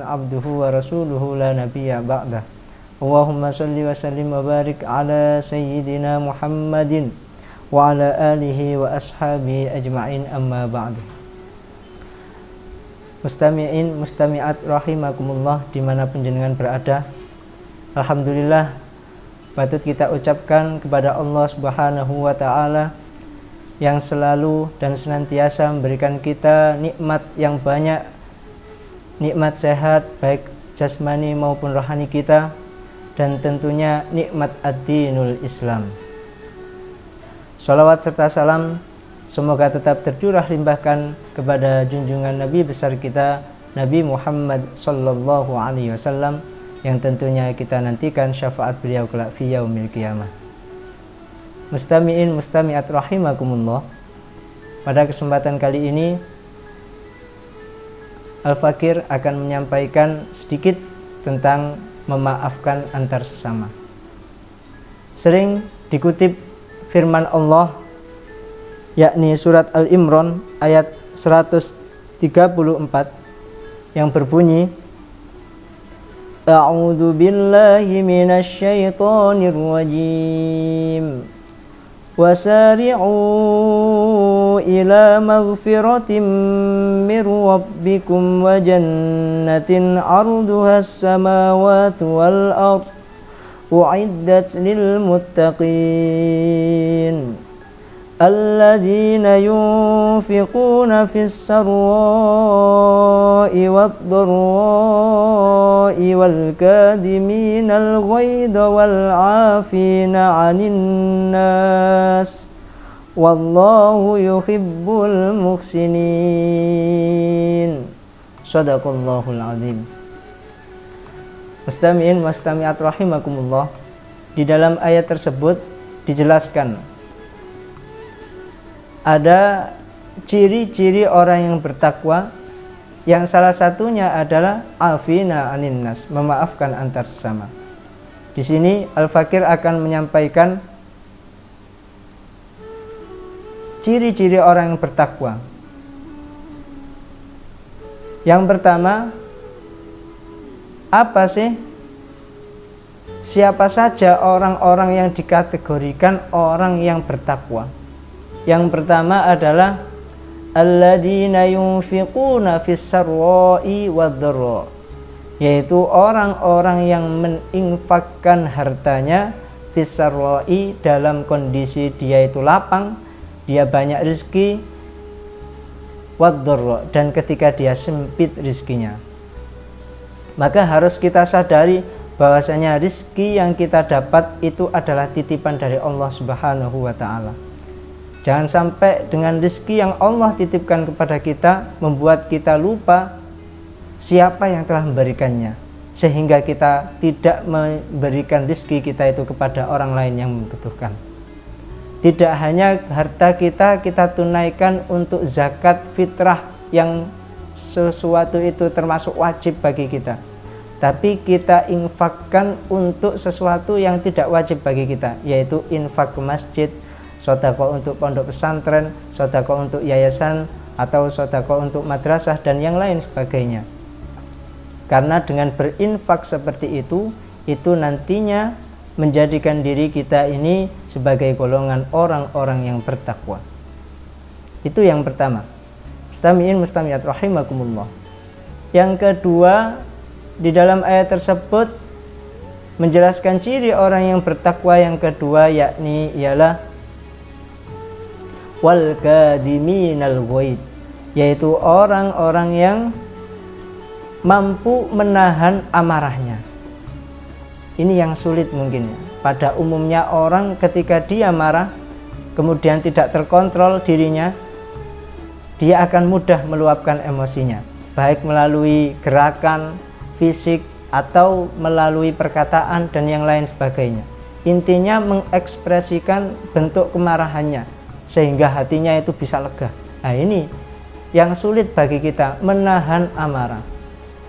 abduhu wa rasuluhu la nabiyya ba'dah. Allahumma salli wa sallim wa barik ala sayyidina Muhammadin wa ala alihi wa ashabihi ajma'in, amma ba'du. Mustami'in, mustami'at rahimakumullah dimanapun jenengan berada, alhamdulillah patut kita ucapkan kepada Allah Subhanahu wa ta'ala yang selalu dan senantiasa memberikan kita nikmat yang banyak, nikmat sehat baik jasmani maupun rohani kita, dan tentunya nikmat ad-dinul Islam. Sholawat serta salam semoga tetap tercurah limpahkan kepada junjungan Nabi besar kita, Nabi Muhammad sallallahu alaihi wasallam, yang tentunya kita nantikan syafaat beliau kelak fi yaumil qiyamah. Mustami'in mustami'at rahimakumullah. Pada kesempatan kali ini Al-Fakir akan menyampaikan sedikit tentang memaafkan antar sesama. Sering dikutip firman Allah, yakni surat Al-Imran ayat 134 yang berbunyi, A'udzu billahi minasy syaithanir rajim. Wasari'u ila maghfiratin mir rabbikum wa jannatin 'arduhas samawati wal ardh u'iddat lil muttaqin. Alladzina yunfiquna fis sarra'i wad dharra'i wal kadhiminal ghaidha wal 'afina 'anil nas wallahu yuhibbul muhsinin. Shadaqallahul azim. Mustami'in mustami'at rahimakumullah. Di dalam ayat tersebut dijelaskan ada ciri-ciri orang yang bertakwa, yang salah satunya adalah afina anin nas, memaafkan antar sesama. Di sini Al-Fakir akan menyampaikan ciri-ciri orang yang bertakwa. Yang pertama, apa sih? Siapa saja orang-orang yang dikategorikan orang yang bertakwa? Yang pertama adalah alladzina yunfiquna fis sarra'i wad dharra, yaitu orang-orang yang menginfakkan hartanya fis sarra'i, dalam kondisi dia itu lapang, dia banyak rezeki, wad dharra, dan ketika dia sempit rezekinya. Maka harus kita sadari bahwasanya rezeki yang kita dapat itu adalah titipan dari Allah Subhanahu wa ta'ala. Jangan sampai dengan rezeki yang Allah titipkan kepada kita membuat kita lupa siapa yang telah memberikannya, sehingga kita tidak memberikan rezeki kita itu kepada orang lain yang membutuhkan. Tidak hanya harta kita tunaikan untuk zakat fitrah yang sesuatu itu termasuk wajib bagi kita, tapi kita infakkan untuk sesuatu yang tidak wajib bagi kita, yaitu infak ke masjid, sedekah untuk pondok pesantren, sedekah untuk yayasan, atau sedekah untuk madrasah dan yang lain sebagainya. Karena dengan berinfak seperti itu nantinya menjadikan diri kita ini sebagai golongan orang-orang yang bertakwa. Itu yang pertama. Mustami'in mustami'at rahimakumullah. Yang kedua, di dalam ayat tersebut menjelaskan ciri orang yang bertakwa yang kedua, yakni ialah wal kadhiminal ghaid, yaitu orang-orang yang mampu menahan amarahnya. Ini yang sulit mungkin. Pada umumnya orang ketika dia marah kemudian tidak terkontrol dirinya, dia akan mudah meluapkan emosinya, baik melalui gerakan fisik atau melalui perkataan dan yang lain sebagainya. Intinya mengekspresikan bentuk kemarahannya sehingga hatinya itu bisa lega. Nah, ini yang sulit bagi kita, menahan amarah.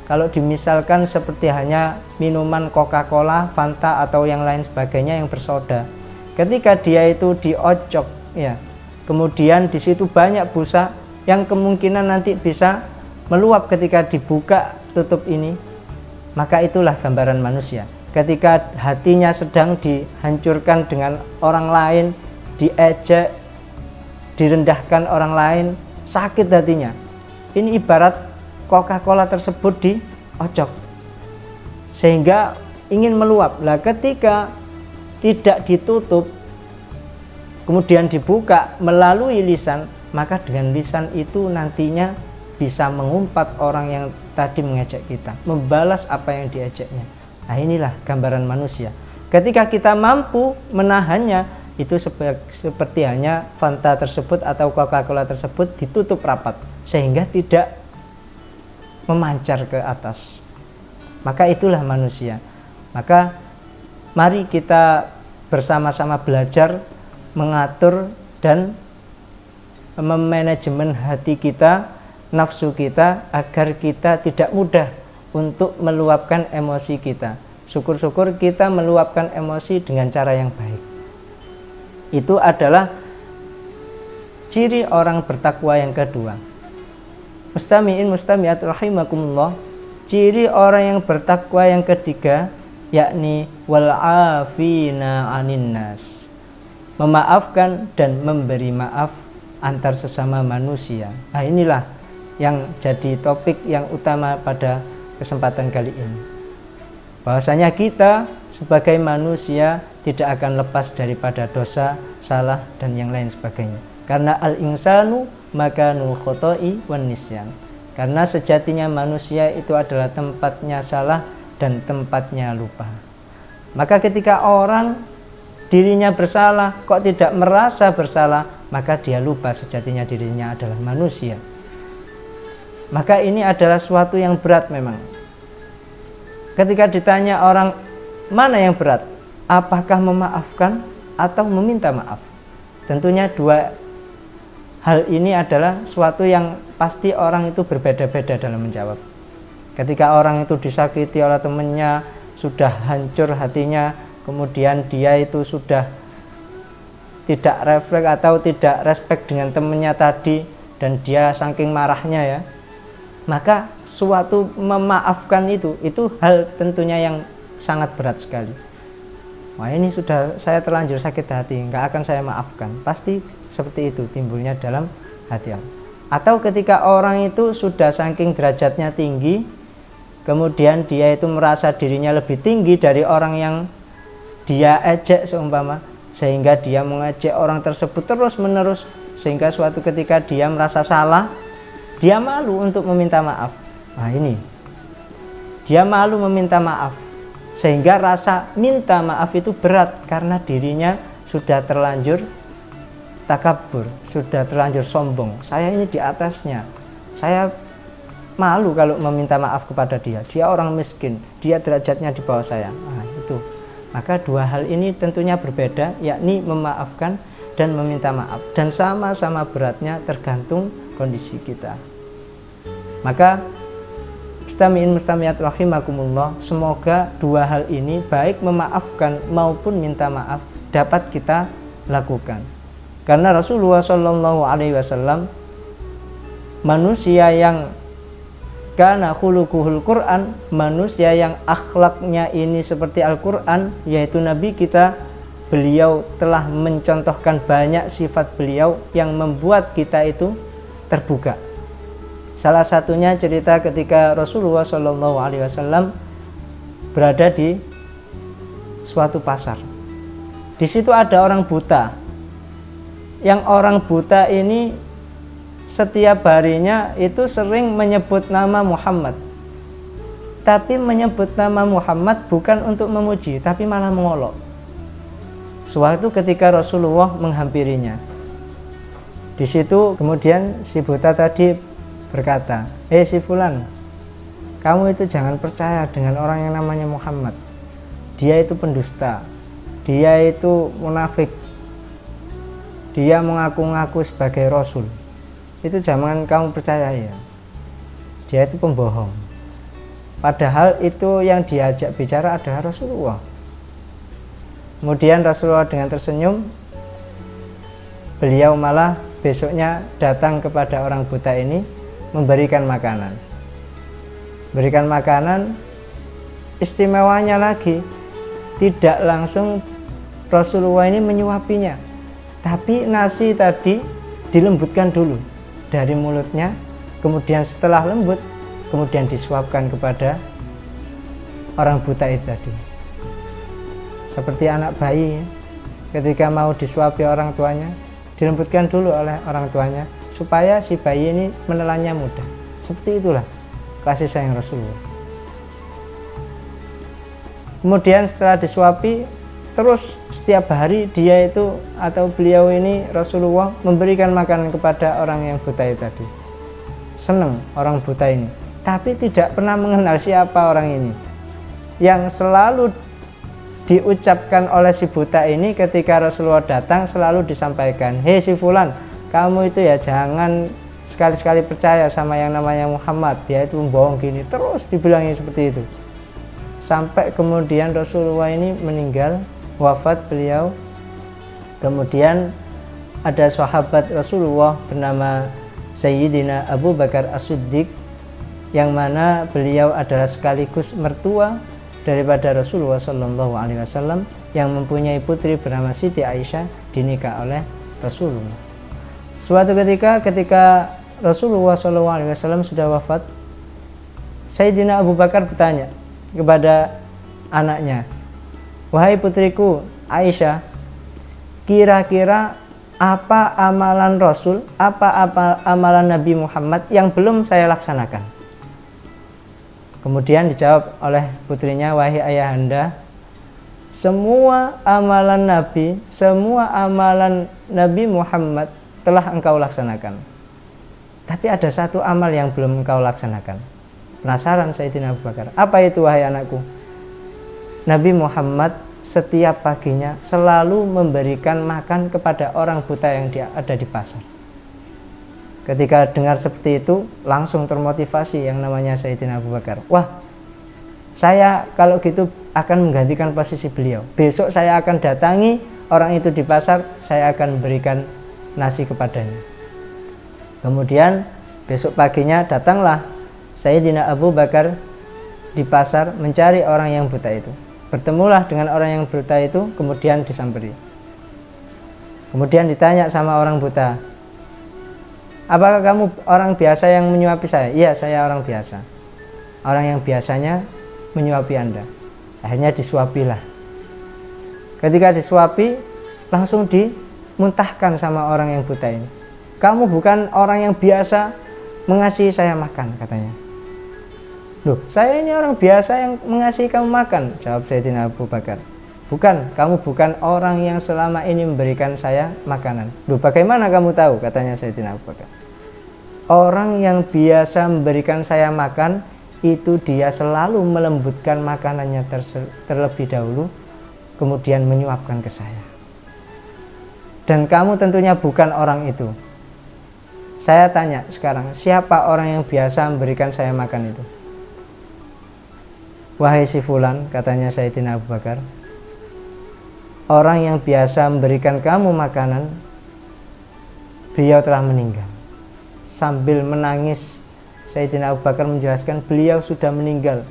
Kalau dimisalkan seperti hanya minuman Coca-Cola, Fanta atau yang lain sebagainya yang bersoda, ketika dia itu diocok ya, kemudian di situ banyak busa yang kemungkinan nanti bisa meluap ketika dibuka tutup ini, maka itulah gambaran manusia. Ketika hatinya sedang dihancurkan dengan orang lain, diejek, direndahkan orang lain, sakit hatinya. Ini ibarat Coca-Cola tersebut diocok sehingga ingin meluap. Lah ketika tidak ditutup kemudian dibuka melalui lisan, maka dengan lisan itu nantinya bisa mengumpat orang yang tadi mengejek kita, membalas apa yang diejeknya. Nah, inilah gambaran manusia. Ketika kita mampu menahannya, itu seperti hanya Fanta tersebut atau Coca-Cola tersebut ditutup rapat sehingga tidak memancar ke atas. Maka itulah manusia. Maka mari kita bersama-sama belajar mengatur dan memanajemen hati kita, nafsu kita, agar kita tidak mudah untuk meluapkan emosi kita. Syukur-syukur kita meluapkan emosi dengan cara yang baik. Itu adalah ciri orang bertakwa yang kedua. Mustami'in mustami'at rahimakumullah, ciri orang yang bertakwa yang ketiga yakni wal'afina 'anin nas, memaafkan dan memberi maaf antar sesama manusia. Nah, inilah yang jadi topik yang utama pada kesempatan kali ini. Bahwasanya kita sebagai manusia tidak akan lepas daripada dosa, salah dan yang lain sebagainya. Karena al-insanu makanu khoto'i wan nisyan. Karena sejatinya manusia itu adalah tempatnya salah dan tempatnya lupa. Maka ketika orang dirinya bersalah kok tidak merasa bersalah, maka dia lupa sejatinya dirinya adalah manusia. Maka ini adalah suatu yang berat memang. Ketika ditanya orang mana yang berat, apakah memaafkan atau meminta maaf? Tentunya dua hal ini adalah suatu yang pasti orang itu berbeda-beda dalam menjawab. Ketika orang itu disakiti oleh temannya, sudah hancur hatinya, kemudian dia itu sudah tidak refleks atau tidak respect dengan temannya tadi, dan dia saking marahnya ya, maka suatu memaafkan itu hal tentunya yang sangat berat sekali. Wah, ini sudah saya terlanjur sakit hati, nggak akan saya maafkan. Pasti seperti itu timbulnya dalam hati. Atau ketika orang itu sudah saking derajatnya tinggi, kemudian dia itu merasa dirinya lebih tinggi dari orang yang dia ejek seumpama, sehingga dia mengejek orang tersebut terus menerus, sehingga suatu ketika dia merasa salah, dia malu untuk meminta maaf. Nah, ini dia malu meminta maaf, sehingga rasa minta maaf itu berat karena dirinya sudah terlanjur takabur, sudah terlanjur sombong. Saya ini di atasnya, saya malu kalau meminta maaf kepada dia. Dia orang miskin, dia derajatnya di bawah saya. Nah, itu. Maka dua hal ini tentunya berbeda, yakni memaafkan dan meminta maaf, dan sama-sama beratnya tergantung kondisi kita. Maka mustami'in mustami'at rahimakumullah, semoga dua hal ini baik memaafkan maupun minta maaf dapat kita lakukan. Karena Rasulullah Shallallahu Alaihi Wasallam manusia yang kana khuluquhul Quran, manusia yang akhlaknya ini seperti Al-Quran, yaitu Nabi kita, beliau telah mencontohkan banyak sifat beliau yang membuat kita itu terbuka. Salah satunya cerita ketika Rasulullah Shallallahu Alaihi Wasallam berada di suatu pasar. Di situ ada orang buta. Yang orang buta ini setiap harinya itu sering menyebut nama Muhammad. Tapi menyebut nama Muhammad bukan untuk memuji, tapi malah mengolok. Suatu ketika Rasulullah menghampirinya. Di situ kemudian si buta tadi berkata, si fulan, kamu itu jangan percaya dengan orang yang namanya Muhammad. Dia itu pendusta, dia itu munafik, dia mengaku-ngaku sebagai Rasul. Itu jangan kamu percaya ya. Dia itu pembohong. Padahal itu yang diajak bicara adalah Rasulullah. Kemudian Rasulullah dengan tersenyum, beliau malah besoknya datang kepada orang buta ini memberikan makanan. berikan makanan. Istimewanya lagi, tidak langsung Rasulullah ini menyuapinya, tapi nasi tadi dilembutkan dulu dari mulutnya, kemudian setelah lembut kemudian disuapkan kepada orang buta itu tadi. Seperti anak bayi ya, ketika mau disuapi orang tuanya, dilembutkan dulu oleh orang tuanya supaya si bayi ini menelannya mudah. Seperti itulah kasih sayang Rasulullah. Kemudian setelah disuapi, terus setiap hari dia itu atau beliau ini Rasulullah memberikan makanan kepada orang yang buta itu tadi. Senang orang buta ini, tapi tidak pernah mengenal siapa orang ini. Yang selalu diucapkan oleh si buta ini ketika Rasulullah datang selalu disampaikan, "Hei si fulan, kamu itu ya jangan sekali-sekali percaya sama yang namanya Muhammad, dia itu membohong gini." Terus dibilangnya seperti itu. Sampai kemudian Rasulullah ini meninggal, wafat beliau. Kemudian ada sahabat Rasulullah bernama Sayyidina Abu Bakar As-Siddiq, yang mana beliau adalah sekaligus mertua daripada Rasulullah SAW, yang mempunyai putri bernama Siti Aisyah, dinikah oleh Rasulullah. Suatu ketika Rasulullah SAW sudah wafat, Sayyidina Abu Bakar bertanya kepada anaknya, "Wahai putriku Aisyah, kira-kira apa amalan Rasul, apa amalan Nabi Muhammad yang belum saya laksanakan?" Kemudian dijawab oleh putrinya, "Wahai ayahanda, semua amalan Nabi Muhammad telah engkau laksanakan. Tapi ada satu amal yang belum engkau laksanakan." Penasaran Sayyidina Abu Bakar. "Apa itu wahai anakku?" Nabi Muhammad setiap paginya selalu memberikan makan kepada orang buta yang ada di pasar. Ketika dengar seperti itu, langsung termotivasi yang namanya Sayyidina Abu Bakar. "Wah, saya kalau gitu akan menggantikan posisi beliau. Besok saya akan datangi orang itu di pasar, saya akan memberikan nasi kepadanya." Kemudian besok paginya datanglah Sayyidina Abu Bakar di pasar mencari orang yang buta itu. Bertemulah dengan orang yang buta itu, kemudian disamperi. Kemudian ditanya sama orang buta, "Apakah kamu orang biasa yang menyuapi saya?" "Iya, saya orang biasa. Orang yang biasanya menyuapi Anda." Akhirnya disuapilah. Ketika disuapi, langsung dimuntahkan sama orang yang buta ini. "Kamu bukan orang yang biasa mengasihi saya makan," katanya. "Loh, saya ini orang biasa yang mengasihi kamu makan," jawab Sayyidina Abu Bakar. "Bukan, kamu bukan orang yang selama ini memberikan saya makanan." "Loh, bagaimana kamu tahu?" katanya Sayyidina Abu Bakar. "Orang yang biasa memberikan saya makan, itu dia selalu melembutkan makanannya terlebih dahulu, kemudian menyuapkan ke saya. Dan kamu tentunya bukan orang itu. Saya tanya sekarang, siapa orang yang biasa memberikan saya makan itu?" "Wahai si fulan," katanya Sayyidina Abu Bakar, "orang yang biasa memberikan kamu makanan, beliau telah meninggal." Sambil menangis, Sayyidina Abu Bakar menjelaskan beliau sudah meninggal.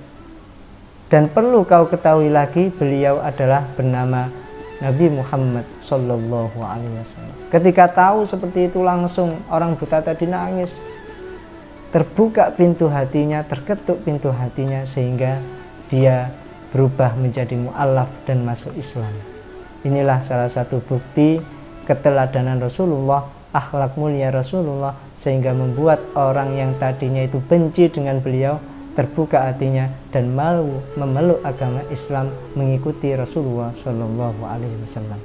Dan perlu kau ketahui lagi, beliau adalah bernama Nabi Muhammad Sallallahu Alaihi Wasallam. Ketika tahu seperti itu, langsung orang buta tadi nangis. Terbuka pintu hatinya, terketuk pintu hatinya, sehingga dia berubah menjadi mu'alaf dan masuk Islam. Inilah salah satu bukti keteladanan Rasulullah, akhlak mulia Rasulullah, sehingga membuat orang yang tadinya itu benci dengan beliau terbuka hatinya dan mau memeluk agama Islam, mengikuti Rasulullah Shallallahu Alaihi Wasallam.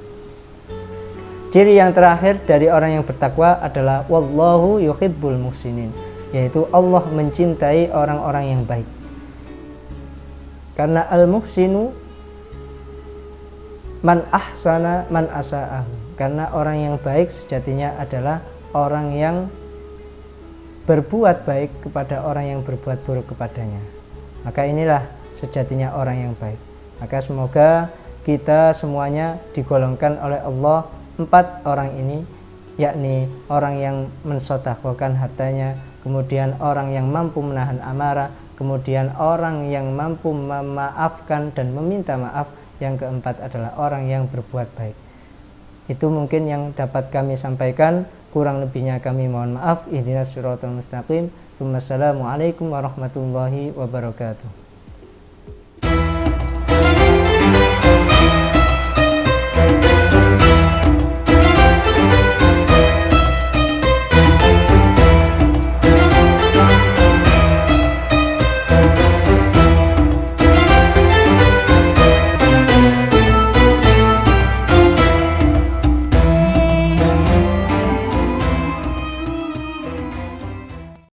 Ciri yang terakhir dari orang yang bertakwa adalah wallahu yuhibbul muhsinin, yaitu Allah mencintai orang-orang yang baik. Karena al-muhsinu man ahsana man asa'ahu. Karena orang yang baik sejatinya adalah orang yang berbuat baik kepada orang yang berbuat buruk kepadanya. Maka inilah sejatinya orang yang baik. Maka semoga kita semuanya digolongkan oleh Allah 4 orang ini, yakni orang yang mensedekahkan hartanya, kemudian orang yang mampu menahan amarah, kemudian orang yang mampu memaafkan dan meminta maaf, yang keempat adalah orang yang berbuat baik. Itu mungkin yang dapat kami sampaikan, kurang lebihnya kami mohon maaf. Ihdinas siratal mustaqim. Assalamualaikum warahmatullahi wabarakatuh.